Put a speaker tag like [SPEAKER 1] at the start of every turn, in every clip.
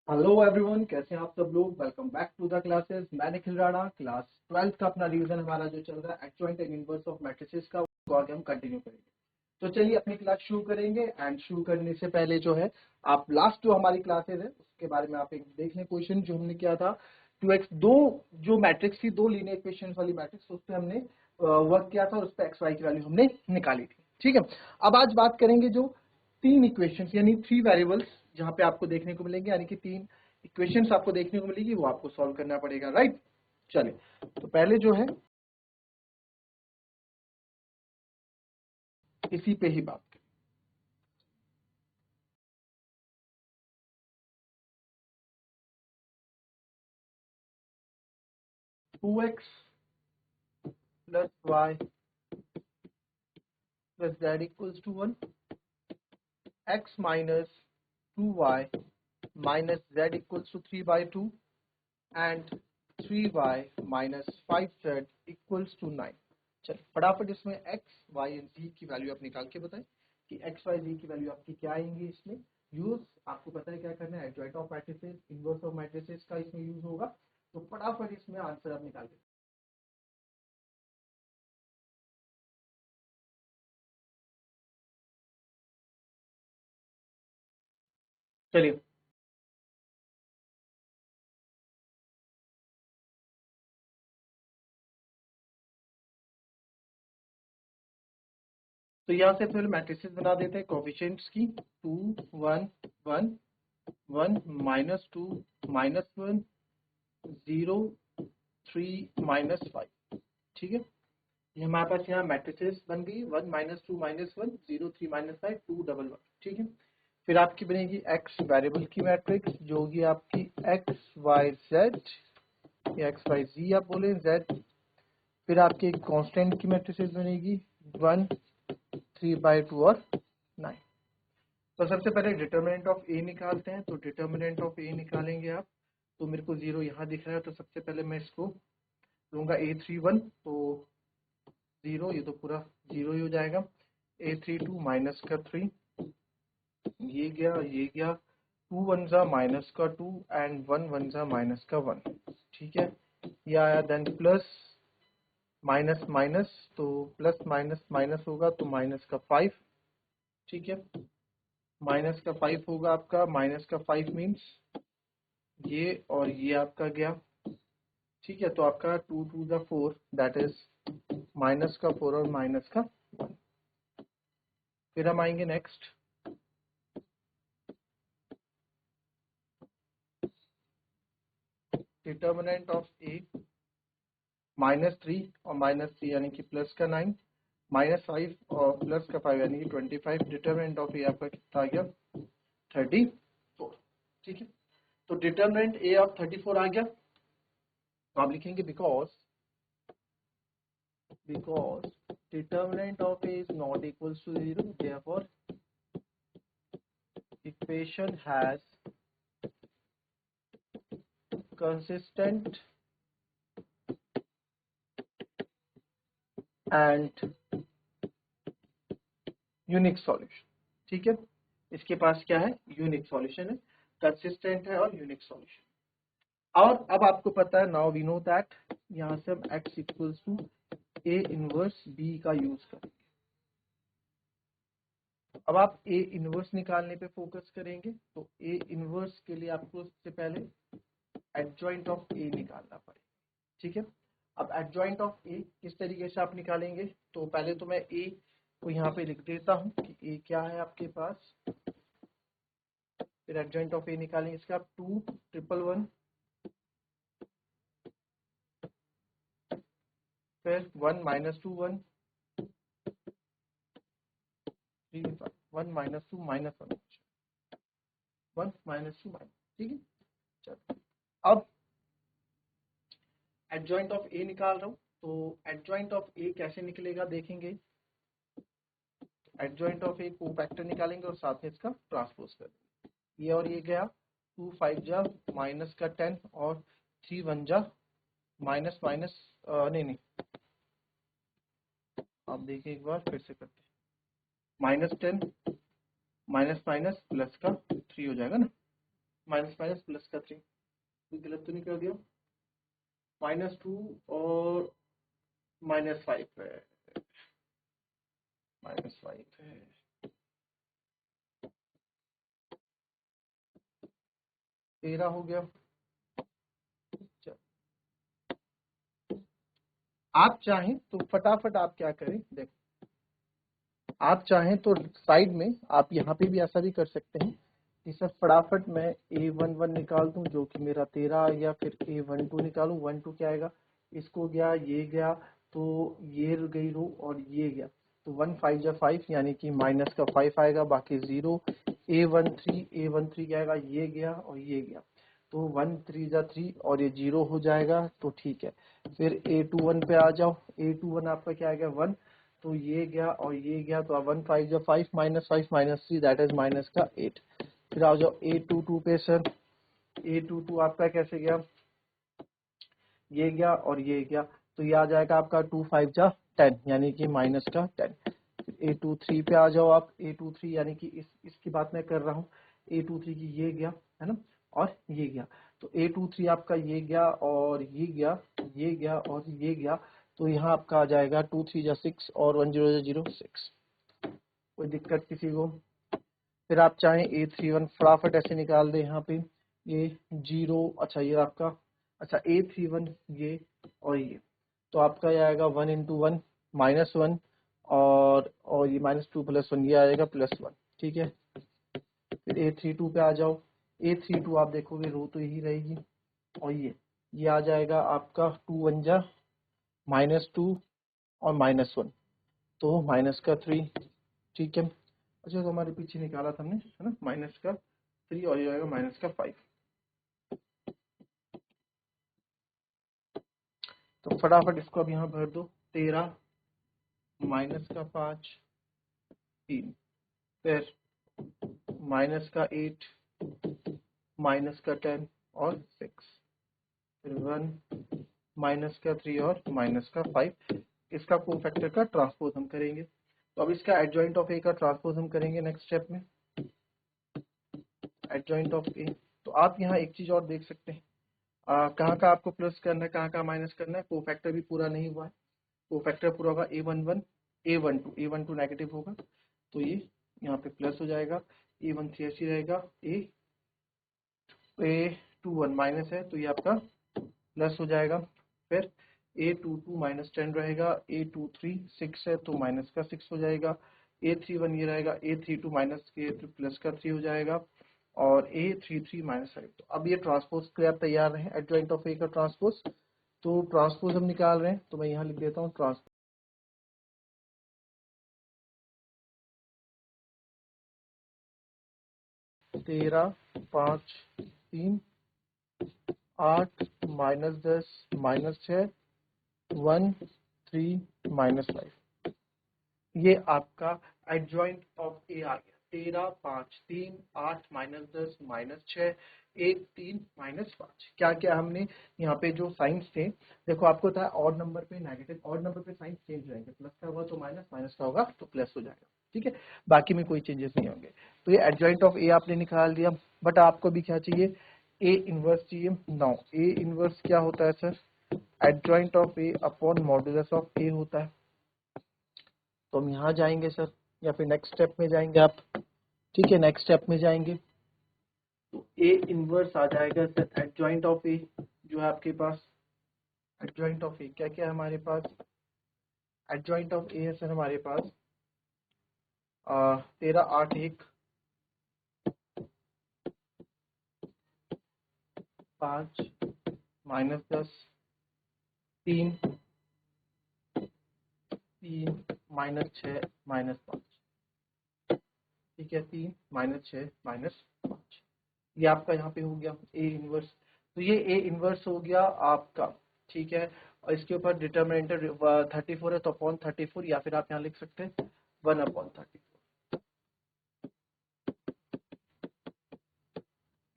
[SPEAKER 1] Hello everyone, कैसे हैं आप सब लोग। Welcome back to the classes. मैं निखिल राणा। क्लास 12th का अपना रिवीजन हमारा जो चल रहा है adjoint and inverse of matrices का, वो आगे हम कंटिन्यू करेंगे। तो चलिए अपनी क्लास शुरू करेंगे। एंड शुरू करने से पहले जो है, आप लास्ट जो हमारी क्लासेस है उसके बारे में आप एक देख लें। क्वेश्चन जो हमने किया था 2x, दो जो मैट्रिक्स थी, दो लीनियर इक्वेशन वाली मैट्रिक्स, उस पर हमने वर्क किया था और उस पर एक्स वाई की वैल्यू हमने निकाली थी। ठीक है, अब आज बात करेंगे जो तीन इक्वेशंस यानी थ्री वेरिएबल्स जहां पे आपको देखने को मिलेंगे, यानी कि तीन इक्वेशंस आपको देखने को मिलेगी, वो आपको सॉल्व करना पड़ेगा। राइट, चलिए तो पहले जो है इसी पे ही बात करें। 2x plus Y plus Z equals to 1, x minus 2y minus Z equals to 3/2 and 3y minus 5z equals to 9। चलिए फटाफट इसमें x, y एंड z की वैल्यू आप निकाल के बताएं कि x, y, z की वैल्यू आपकी क्या आएंगी। इसमें यूज आपको पता है क्या करना है, adjoint of matrices, inverse of matrices का इसमें यूज होगा। तो फटाफट इसमें आंसर आप निकाल के चलिए। तो यहाँ से फिर मैट्रिसेस बना देते हैं कोफिशिएंट्स की। 2 1 1 1 -2 -1 0 3 -5। ठीक है, ये हमारे पास यहाँ मैट्रिसेस बन गई। 1 -2 -1 0 3 -5 2 1 1। ठीक है, फिर आपकी बनेगी एक्स वेरिएबल की मैट्रिक्स जो होगी आपकी एक्स वाई जेड या एक्स वाई जी आप बोले जेड। फिर आपकी एक कांस्टेंट की मैट्रिसेस बनेगी 1 3/2 और 9। तो सबसे पहले डिटर्मिनेंट ऑफ ए निकालते हैं। तो डिटर्मिनेंट ऑफ ए निकालेंगे आप, तो मेरे को जीरो यहाँ दिख रहा है, तो सबसे पहले मैं इसको लूंगा A31, तो जीरो, ये तो पूरा जीरो ही हो जाएगा। A32 माइनस का 3, ये गया ये गया, 2 वन जा माइनस का 2 एंड 1 वन जा माइनस का 1। ठीक है, ये आया। देन प्लस माइनस माइनस, तो प्लस माइनस माइनस होगा तो माइनस का 5। ठीक है, माइनस का 5 होगा आपका, माइनस का 5 मीन्स ये और ये आपका गया। ठीक है, तो आपका 2 2 ज़ा 4, दैट इज माइनस का 4 और माइनस का 1। फिर हम आएंगे नेक्स्ट, डिटर्मिनेंट ऑफ ए -3 और -3 यानी कि प्लस का 9, -5 और प्लस का 5 यानी कि 25। डिटर्मिनेंट ऑफ ए आपका कितना आ गया, 34। ठीक है, तो डिटर्मिनेंट ए ऑफ 34 आ गया। तो आप लिखेंगे because determinant of a is not equals to 0, therefore equation has consistent and unique solution. ठीक है, इसके पास क्या है, यूनिक सॉल्यूशन है, कंसिस्टेंट है और यूनिक सॉल्यूशन। और अब आपको पता है, नाउ वी नो दैट, यहां से हम x equals to A inverse B का यूज करेंगे। अब आप ए इनवर्स निकालने पे फोकस करेंगे। तो ए इनवर्स के लिए आपको सबसे पहले एडजॉइंट ऑफ ए निकालना पड़ेगा। ठीक है, अब एडजॉइंट ऑफ ए किस तरीके से आप निकालेंगे, तो पहले तो मैं ए को यहाँ पे लिख देता हूँ कि ए क्या है आपके पास। फिर एडजॉइंट ऑफ ए निकालेंगे, इसका 2 1 1, फिर 1 -2 1 3 5 1 -2 -1 1 -2 -। ठीक है, चलो अब एडजॉइंट ऑफ ए निकाल रहा हूँ। तो एडजॉइंट ऑफ ए कैसे निकलेगा देखेंगे। एडजॉइंट ऑफ ए को फैक्टर निकालेंगे और साथ में इसका ट्रांसपोज कर देंगे। ये और ये गया, 2 5 जा माइनस का 10 और 3 1 जा माइनस माइनस, नहीं, आप देखिए एक बार फिर से करते हैं। -10 माइनस माइनस प्लस का 3 हो जाएगा ना। माइनस माइनस प्लस का 3, गलत तो नहीं कर दिया? -2 और -5 है, -5 है। तेरह हो गया। आप चाहें तो फटाफट आप क्या करें, देखो आप चाहें तो साइड में आप यहाँ पे भी ऐसा भी कर सकते हैं कि सर फटाफट मैं A11 निकाल दूं जो कि मेरा 13 आ गया, फिर A12 निकालूं, 12 क्या आएगा, इसको गया, ये गया, तो ये गई रो और ये गया, तो 1 5 जा 5 यानी कि माइनस का 5 आएगा, बाकी 0। A13 क्या आएगा, ये गया और ये गया, तो 1 3 जा 3 और ये 0 हो जाएगा, तो ठीक है। फिर A21 पे आ जाओ, A21 आपका क्या आ गया 1, तो ये गया और ये गया, तो 1 5 जा 5 -5 -3 दैट इज माइनस का 8। फिर आ जाओ A22 पे सर, A22 आपका कैसे गया, ये गया और ये गया, तो ये आ जाएगा आपका 2 5 जा 10 यानी कि माइनस का 10। A23 पे आ जाओ आप, A23 यानी कि इसकी बात मैं कर रहा हूँ, A23 की ये गया है ना और ये गया, तो A23 आपका ये गया और ये गया, ये गया और ये गया, तो यहाँ आपका आ जाएगा 2 3 जा 6 और 1 0 जा 0 6। कोई दिक्कत किसी को? फिर आप चाहें A31 फटाफट ऐसे निकाल दे यहाँ पे, ये 0, अच्छा ये आपका, अच्छा A31 ये और ये, तो आपका ये आएगा 1 इंटू 1 -1 और ये -2 + 1 ये आएगा +1, ठीक है। फिर A32 पे आ जाओ, A32 आप देखोगे रो तो यही रहेगी और ये आ जाएगा आपका 2 1 जा -2 और -1, तो माइनस का 3, ठीक है। अच्छा तो हमारे पीछे निकाला था हमने है ना, माइनस का 3 और ये आएगा माइनस का 5, तो फटाफट इसको अब यहाँ भर दो, 13 माइनस का 5 3, फिर माइनस का 8 माइनस का 10 और 6, फिर 1 माइनस का 3 और माइनस का 5। इसका कोफैक्टर का ट्रांसपोज हम करेंगे, तो अब इसका एडजॉइंट ऑफ ए का ट्रांसपोज हम करेंगे नेक्स्ट स्टेप में, एडजॉइंट ऑफ ए। तो आप यहाँ एक चीज और देख सकते हैं, कहाँ का आपको प्लस करना है, कहाँ का माइनस करना है, कोफैक्टर भी पूरा नहीं हुआ है, कोफैक्टर पूरा होगा A11 A12 नेगेटिव होगा, तो ये यहाँ पे प्लस हो जाएगा, A13 ऐसी रहेगा, A21 माइनस है तो ये आपका प्लस हो जाएगा, फिर A22 -10 रहेगा, A23 6 है तो माइनस का 6 हो जाएगा, A31 ये रहेगा, A32 माइनस के प्लस का 3 हो जाएगा और A33 -5। तो अब ये ट्रांसपोज के लिए आप तैयार रहे एडजॉइंट ऑफ ए का ट्रांसपोज, तो ट्रांसपोज हम निकाल रहे हैं, तो मैं यहाँ लिख देता हूँ ट्रांसपोज 13 5 3 8 -10 -6 1 3 -5, ये आपका एडजॉइंट ऑफ ए आ गया, 13 5 3 8 -10 -6 1 3 -5। क्या क्या हमने यहाँ पे जो साइंस थे, देखो आपको था ऑड नंबर पे नेगेटिव, ऑड नंबर पे साइंस चेंज रहेंगे, प्लस का होगा तो माइनस, माइनस का होगा तो प्लस हो जाएगा, ठीक है, बाकी में कोई चेंजेस नहीं होंगे। तो ये एडजॉइंट ऑफ ए आपने निकाल दिया, बट आपको भी क्या चाहिए, ए इनवर्स चाहिए। नाउ ए इनवर्स क्या होता है sir, adjoint of A upon modulus of A होता है, तो हम यहाँ जाएंगे सर, या फिर नेक्स्ट स्टेप में जाएंगे आप, ठीक है, नेक्स्ट स्टेप में जाएंगे, तो ए इनवर्स आ जाएगा सर एडजॉइंट ऑफ ए, जो है आपके पास एडजॉइंट ऑफ ए क्या क्या है हमारे पास, एडजॉइंट ऑफ ए है सर हमारे पास 13 8 1 5 -10 3 3 -6 -5, ठीक है, 3 -6 -5, ये आपका यहाँ पे हो गया ए इनवर्स। तो ये ए इनवर्स हो गया आपका, ठीक है, और इसके ऊपर डिटर्मिनेंट 34 है तो अपॉन 34, या फिर आप यहाँ लिख सकते हैं 1/34,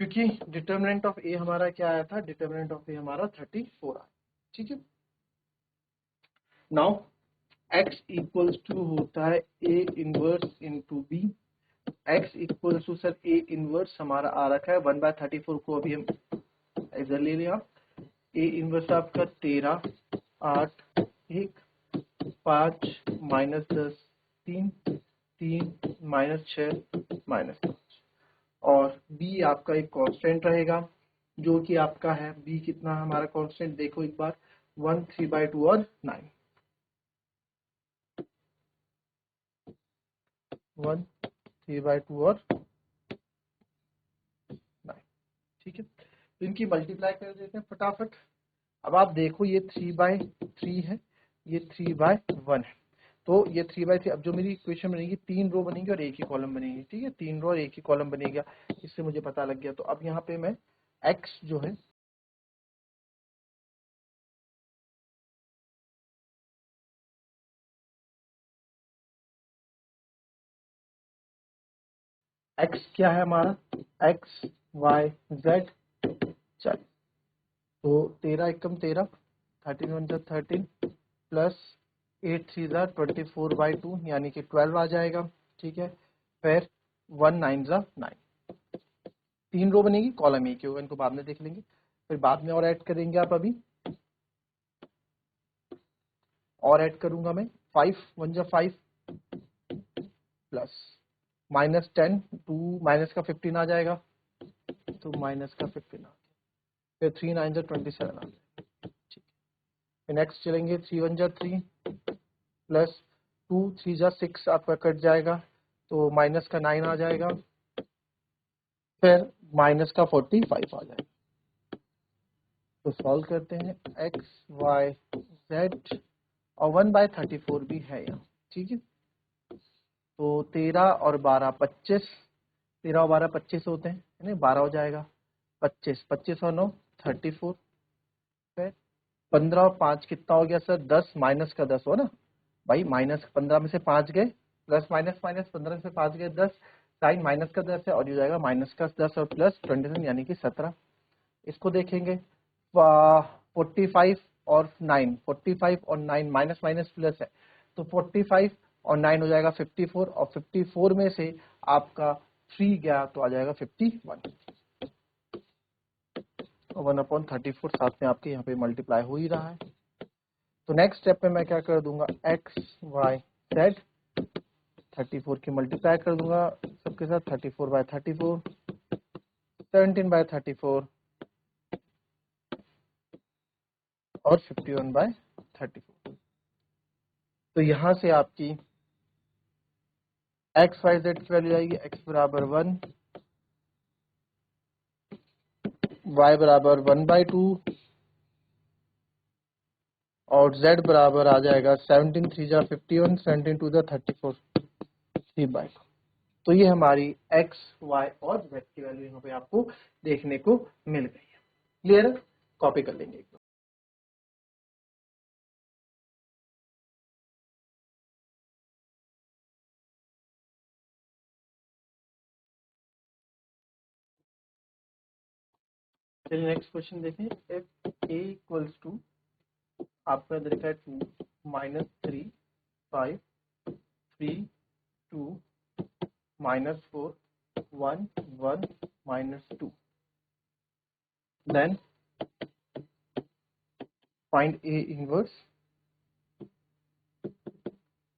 [SPEAKER 1] क्योंकि डिटर्मिनेंट ऑफ ए हमारा क्या आया था, डिटर्मिनेंट ऑफ ए हमारा 34 आया, ठीक है। नाउ x इक्वल्स टू होता है A inverse into B, x equal to sir A inverse हमारा आ रखा है 1/34 को अभी हम इधर ले लिया। ए इनवर्स आपका 13, 8, 1, 5, -10, 3, 3, -6, -5 और b आपका एक कांस्टेंट रहेगा जो कि आपका है b कितना हमारा कांस्टेंट देखो एक बार 1 3/2 और 9 1 3/2 और 9 ठीक है। तो इनकी मल्टीप्लाई कर देते हैं फटाफट। अब आप देखो ये 3/3 है, ये 3/1 है, तो ये 3/3। अब जो मेरी इक्वेशन बनेगी 3 रो बनेगी और एक ही कॉलम बनेगी, ठीक है, 3 रो और एक ही कॉलम बनेगा, इससे मुझे पता लग गया। तो अब यहाँ पे मैं x जो है x क्या है हमारा x y z, चल तो 13 एकम 13, 13 1 13 प्लस 8 3 24/2 यानी कि 12 आ जाएगा, ठीक है। फिर 1 9 9, 3 रो बनेगी, कॉलम एक ही होगा, इनको बाद में देख लेंगे। फिर बाद में और ऐड करेंगे आप, अभी और ऐड करूंगा मैं 5 1 5 प्लस -10 2 माइनस का 15 आ जाएगा, तो माइनस का 15 आ गया। फिर 3 9 27 आ जाएगा, ठीक। फिर नेक्स्ट चलेंगे 3 1 3 प्लस 2 3 6 आपका कट जाएगा, तो माइनस का 9 आ जाएगा। फिर माइनस का 45 आ जाएगा। तो सॉल्व करते हैं x y z और 1/34 भी है यहाँ, ठीक है। तो 13 और 12 25, 13 और 12 25 होते हैं, है ना, 12 हो जाएगा, 25 25 और 9 34। फिर 15 और 5 कितना हो गया सर 10, माइनस का 10 हो ना भाई, माइनस 15 में से 5 गए, प्लस माइनस माइनस 15 में से 5 गए 10, साइन माइनस का 10 है और ये जाएगा माइनस का 10 और प्लस 27 यानी कि 17। इसको देखेंगे 45 और 9, 45 और 9 माइनस माइनस प्लस है, तो 45 और 9 हो जाएगा 54 और 54 में से आपका 3 गया तो आ जाएगा 51 और 1/34 साथ में आपके यहाँ पे मल्टीप्लाई हो ही रहा है। तो नेक्स्ट स्टेप पे मैं क्या कर दूंगा x y z 34 की मल्टीप्लाई कर दूंगा सबके साथ 34/34 17/34 और 51/34। तो यहां से आपकी x y z की वैल्यू आएगी x बराबर 1, y बराबर 1/2 और z बराबर आ जाएगा 17 3 51 17 2 34 3/2। तो ये हमारी x y और z की वैल्यू यहाँ पे आपको देखने को मिल गई है। क्लियर है, कॉपी कर लेंगे। चलिए नेक्स्ट क्वेश्चन देखें। इफ a इक्वल्स टू आपका इधर का 2 -3 5 3 2 -4 1 1 -2, then find a inverse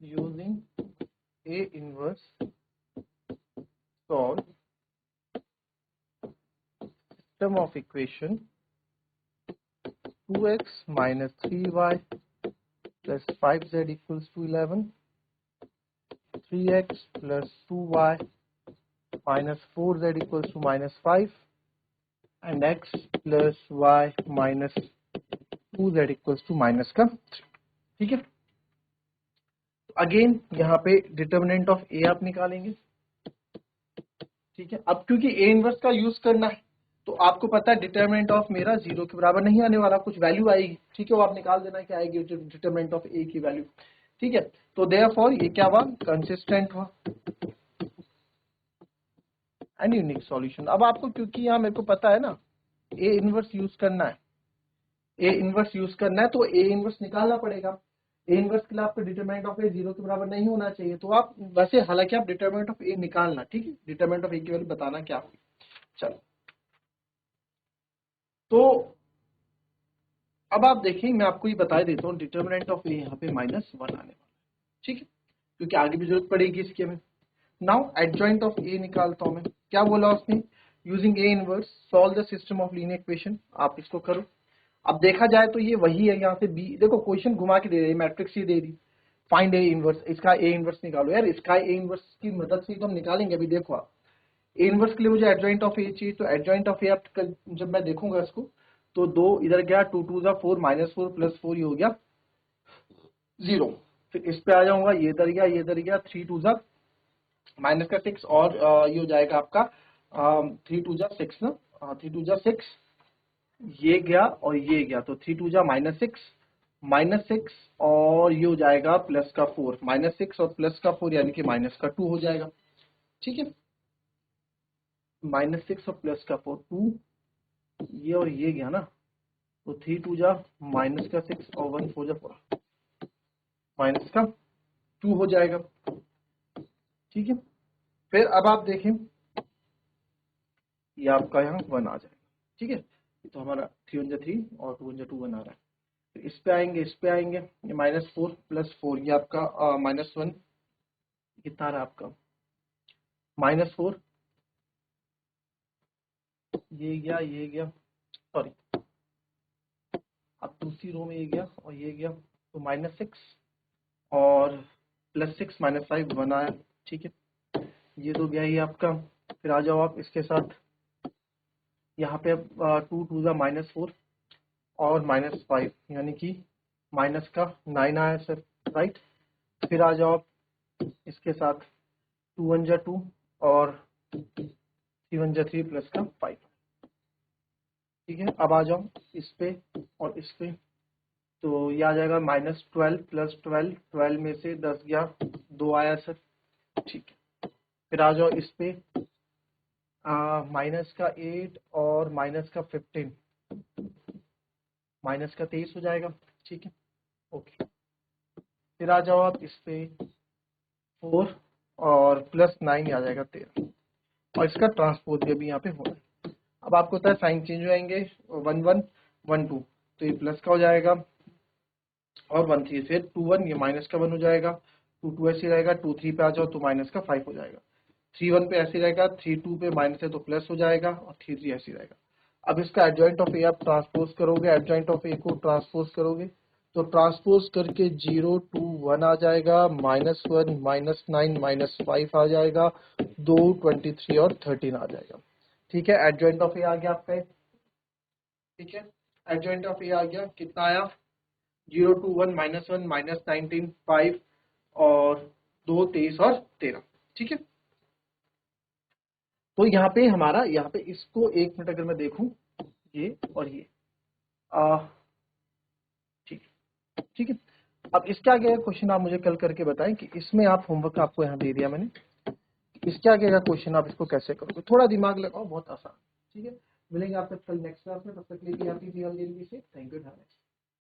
[SPEAKER 1] using a inverse solve system of equation 2x minus 3y plus 5z equals to 11, 3x plus 2y minus 4z equals to -5 and x plus y minus 2z equals to -3। ठीक है, तो again यहाँ पे determinant of ए आप निकालेंगे। ठीक है, अब क्योंकि ए इनवर्स का यूज करना है तो आपको पता है डिटर्मिनेंट ऑफ मेरा 0 के बराबर नहीं आने वाला, कुछ वैल्यू आएगी। ठीक है, वो आप निकाल देना क्या आएगी डिटर्मिनेंट ऑफ ए की वैल्यू। ठीक है, तो देयरफॉर ये क्या हुआ, कंसिस्टेंट हुआ एंड यूनिक सॉल्यूशन। अब आपको क्योंकि यहाँ मेरे को पता है ना ए इनवर्स यूज करना है, ए इनवर्स यूज करना है तो ए इनवर्स निकालना पड़ेगा। ए इनवर्स के लिए आपका डिटरमिनेंट ऑफ ए 0 के बराबर नहीं होना चाहिए, तो आप वैसे हालांकि आप डिटरमिनेंट ऑफ ए निकालना, ठीक है, डिटरमिनेंट ऑफ ए की वैल्यू बताना क्या होगी। चलो तो अब आप देखिए, मैं आपको ये बता देता हूँ, डिटरमिनेंट ऑफ ए यहाँ पे -1 आने वाला है, ठीक है, क्योंकि आगे भी जरूरत पड़ेगी इसकी हमें। नाउ एडजॉइंट ऑफ ए निकालता हूं मैं, क्या बोला उसने, using A inverse solve the system of linear equation. आप इसको करो। अब देखा जाए तो ये वही है, यहाँ से बी देखो क्वेश्चन घुमा के दे रही है, मैट्रिक्स ही दे रही, फाइंड ए इनवर्स, इसका ए इनवर्स निकालो। यार इसका ए इनवर्स की मदद से तो हम निकालेंगे। अभी देखो आप, ए इनवर्स के लिए मुझे एडजॉइंट ऑफ ए चाहिए, तो एडजॉइंट ऑफ ए आप जब मैं देखूंगा इसको, तो 2 इधर गया, 2 2 जा 4, -4 + 4 ये हो गया 0। फिर इस पे आ जाऊंगा, ये इधर गया, ये इधर गया, 3 2 जा माइनस का 6, और ये हो जाएगा आपका 3 2 जा 6 ना, 3 2 जा 6, ये गया और ये गया, तो 3 2 जा -6 और ये हो जाएगा प्लस का 4, -6 और प्लस का 4 यानी कि माइनस का 2 हो जाएगा, ठीक है। -6 और प्लस का 4 2, ये और ये गया ना, तो 3 2 जा माइनस का 6 और 1 4 जा 4 माइनस का 2 हो जाएगा, ठीक है। फिर अब आप देखें, ये आपका यहाँ 1 आ जाएगा, ठीक है। तो हमारा 3 1 जा 3 और 2 1 जा 2 1 आ रहा है। फिर इस पे आएंगे, इस पे आएंगे, ये -4 + 4, ये आपका -1 कितना रहा आपका, -4, ये गया, ये गया, सॉरी, अब दूसरी रो में ये गया और ये गया, तो -6 और +6 -5 1 आया, ठीक है। ये तो गया ही आपका। फिर आ जाओ आप इसके साथ, यहाँ पे 2 2 जा -4 और -5 यानी कि माइनस का 9 आया सर, राइट। फिर आ जाओ आप इसके साथ 2 1 जा 2 और 3 1 जा 3 प्लस का 5, ठीक है। अब आ जाओ इस पे और इस पे, तो ये आ जाएगा -12 + 12, 12 में से 10 गया, 2 आया सर, ठीक है। फिर आ जाओ इस पे माइनस का 8 और माइनस का 15, माइनस का 23 हो जाएगा, ठीक है, ओके। फिर आ जाओ आप इस पे 4 और +9 आ जाएगा 13, और इसका ट्रांसपोज भी अभी यहाँ पे होना है। अब आपको पता है साइन चेंज हो जाएंगे, 1 1 1 2, तो ये प्लस का हो जाएगा और 1 3, फिर 2 1, ये माइनस का 1 हो जाएगा, 2 2 ऐसे रहेगा, 2 3 पे आ जाओ तो माइनस का 5 हो जाएगा, 3 1 पे ऐसे रहेगा, 3 2 पे माइनस है तो प्लस हो जाएगा, और 3 3 ऐसे रहेगा। अब इसका एडजॉइंट ऑफ ए आप ट्रांसपोज करोगे, एडजॉइंट ऑफ ए को ट्रांसपोज करोगे, तो ट्रांसपोज करके 0 2 1 आ जाएगा, -1 -9 -5 आ जाएगा, 2 23 और 13 आ जाएगा, ठीक है। एडजॉइंट ऑफ ए आ गया आपका, ठीक है। एडजॉइंट ऑफ ए आ गया, कितना आया, 0 2 1 -1 -19 5 और 2 23 और 13, ठीक है। तो यहाँ पे हमारा, यहाँ पे इसको 1 मिनट अगर मैं देखूं, ये और ये ठीक है, ठीक है। अब इसके आगे का क्वेश्चन आप मुझे कल करके बताएं कि इसमें आप होमवर्क आपको यहाँ दे दिया मैंने, इसके आगे का क्वेश्चन आप इसको कैसे करोगे, थोड़ा दिमाग लगाओ, बहुत आसान, ठीक है। मिलेंगे आपसे कल नेक्स्ट क्लास में, तब तक के लिए थैंक यू।